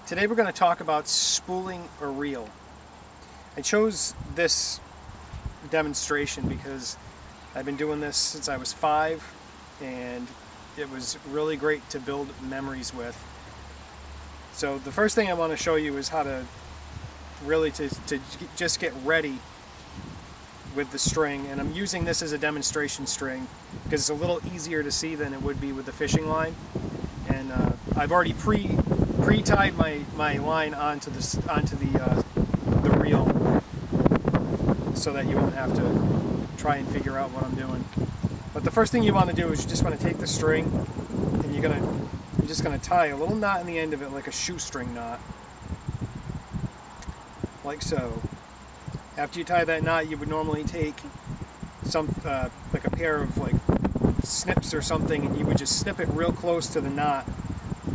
Today we're going to talk about spooling a reel. I chose this demonstration because I've been doing this since I was 5 and it was really great to build memories with. So the first thing I want to show you is how to really to just get ready with the string, and I'm using this as a demonstration string because it's a little easier to see than it would be with the fishing line. And I've already pre-tied my line onto the reel so that you won't have to try and figure out what I'm doing. But the first thing you want to do is you just want to take the string and you're just going to tie a little knot in the end of it, like a shoestring knot, like so. After you tie that knot, you would normally take some like a pair of like snips or something, and you would just snip it real close to the knot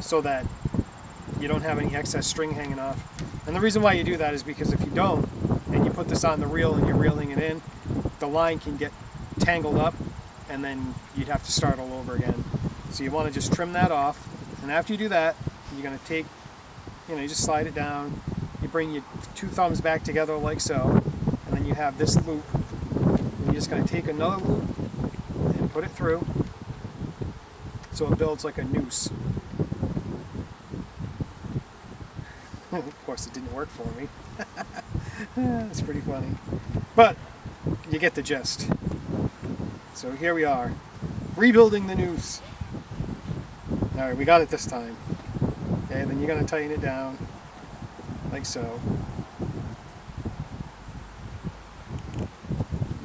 so that you don't have any excess string hanging off. And the reason why you do that is because if you don't, and you put this on the reel and you're reeling it in, the line can get tangled up and then you'd have to start all over again. So you want to just trim that off, and after you do that, you're going to take, you just slide it down, you bring your 2 thumbs back together like so, and then you have this loop, and you're just going to take another loop and put it through so it builds like a noose. Of course it didn't work for me. It's pretty funny, but you get the gist. So here we are, rebuilding the noose. Alright, we got it this time. Okay, then you're going to tighten it down like so.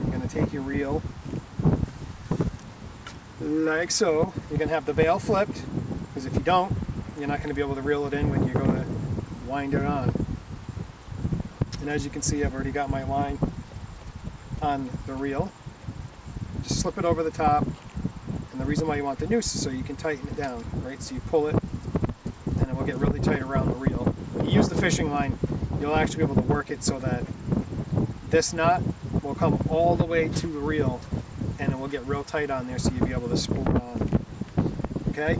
You're going to take your reel like so. You're going to have the bail flipped, because if you don't, you're not going to be able to reel it in when you're going to wind it on. And as you can see, I've already got my line on the reel. Just slip it over the top, and the reason why you want the noose is so you can tighten it down, right? So you pull it, and it will get really tight around the reel. When you use the fishing line, you'll actually be able to work it so that this knot will come all the way to the reel, and it will get real tight on there, so you'll be able to spool it on. Okay?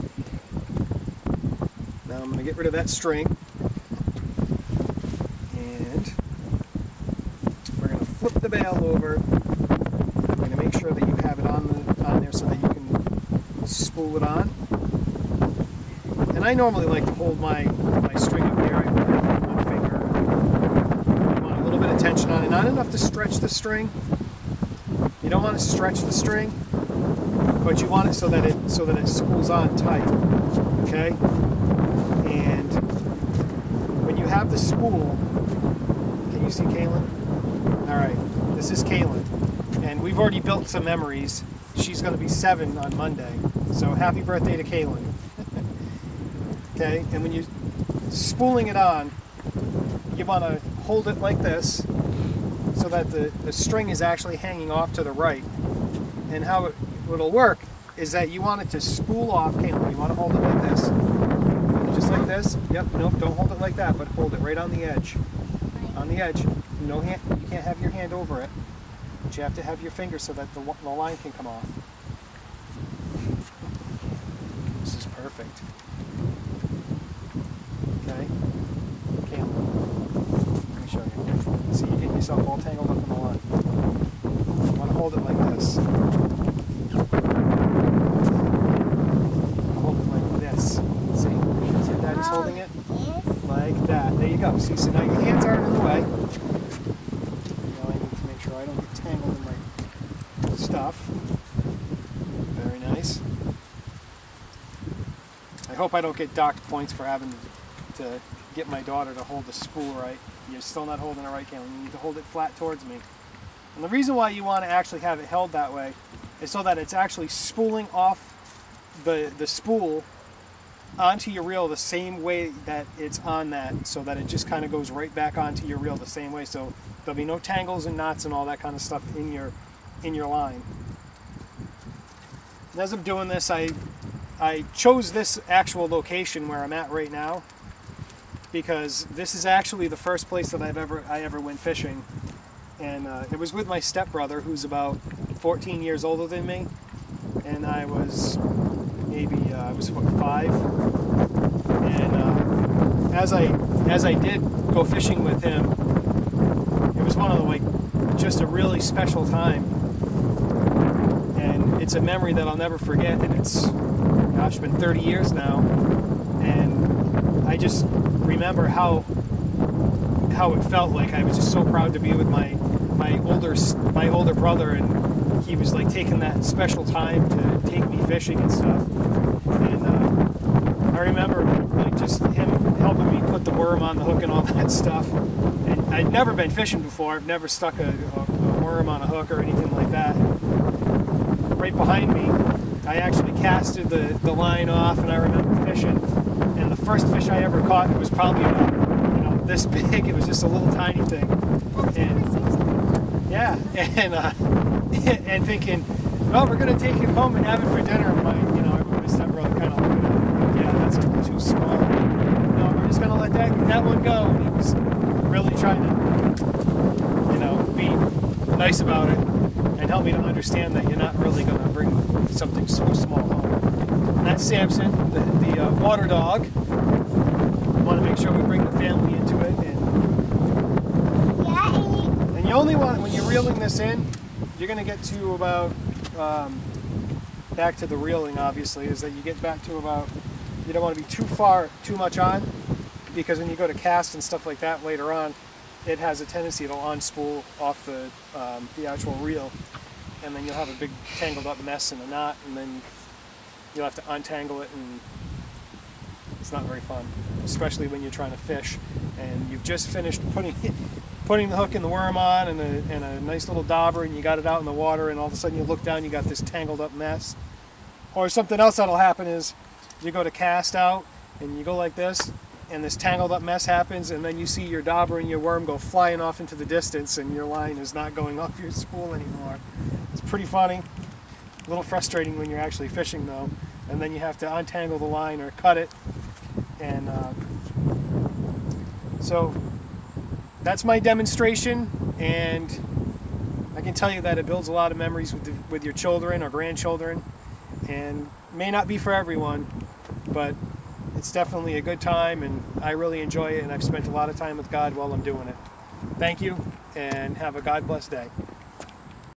Now I'm going to get rid of that string, and we're going to flip the bail over. I'm going to make sure that you have it on there so that you can spool it on. And I normally like to hold my string up here. I hold my finger. You want a little bit of tension on it, not enough to stretch the string. You don't want to stretch the string, but you want it so that it spools on tight. Okay? And when you have the spool, can you see Kaylin? All right, this is Kaylin, and we've already built some memories. She's going to be 7 on Monday, so happy birthday to Kaylin. Okay, and when you're spooling it on, you want to hold it like this so that the string is actually hanging off to the right. And how it'll work is that you want it to spool off, Kaylin. You want to hold it like this. Just like this. Yep, nope, don't hold it like that, but hold it right on the edge. On the edge. No hand, you can't have your hand over it, but you have to have your finger so that the line can come off. This is perfect. Okay, let me show you. See, you're getting yourself all tangled up in the line. You want to hold it like this. Hold it like this. See how Daddy's holding it? Like that. There you go. See, so now your hands aren't in the way. Now I need to make sure I don't get tangled in my stuff. Very nice. I hope I don't get docked points for having to get my daughter to hold the spool right. You're still not holding it right, Kaylin. You need to hold it flat towards me. And the reason why you want to actually have it held that way is so that it's actually spooling off the spool onto your reel the same way that it's on that, so that it just kind of goes right back onto your reel the same way. So there'll be no tangles and knots and all that kind of stuff in your line. And as I'm doing this, I chose this actual location where I'm at right now because this is actually the first place that I ever went fishing, and it was with my stepbrother, who's about 14 years older than me, and I was maybe I was 5, and as I did go fishing with him, it was one of the, like, just a really special time, and it's a memory that I'll never forget. And it's, gosh, been 30 years now, and I just remember how it felt. Like, I was just so proud to be with my older brother, and he was like taking that special time to take me fishing and stuff. And I remember like just him helping me put the worm on the hook and all that stuff. And I'd never been fishing before. I've never stuck a worm on a hook or anything like that. Right behind me, I actually casted the line off, and I remember fishing. And the first fish I ever caught, it was probably about, this big. It was just a little tiny thing. And yeah, and thinking, well, we're gonna take it home and have it for dinner. And my stepbrother kind of looked at it, yeah, that's a little too small. No, we're just gonna let that one go. And he was really trying to, be nice about it and help me to understand that you're not really gonna bring something so small home. And that's Samson, the water dog. We want to make sure we bring the family into it, and you only want, when you're reeling this in, you're going to get to about back to the reeling, obviously, is that you get back to about, you don't want to be too much on, because when you go to cast and stuff like that later on, it has a tendency to unspool off the actual reel, and then you'll have a big tangled up mess in a knot, and then you'll have to untangle it, and it's not very fun, especially when you're trying to fish and you've just finished putting the hook and the worm on and a nice little dauber, and you got it out in the water, and all of a sudden you look down, you got this tangled up mess. Or something else that'll happen is you go to cast out and you go like this, and this tangled up mess happens, and then you see your dauber and your worm go flying off into the distance, and your line is not going off your spool anymore. It's pretty funny. A little frustrating when you're actually fishing though, and then you have to untangle the line or cut it. And so that's my demonstration, and I can tell you that it builds a lot of memories with your children or grandchildren, and may not be for everyone, but it's definitely a good time, and I really enjoy it, and I've spent a lot of time with God while I'm doing it. Thank you, and have a God bless day.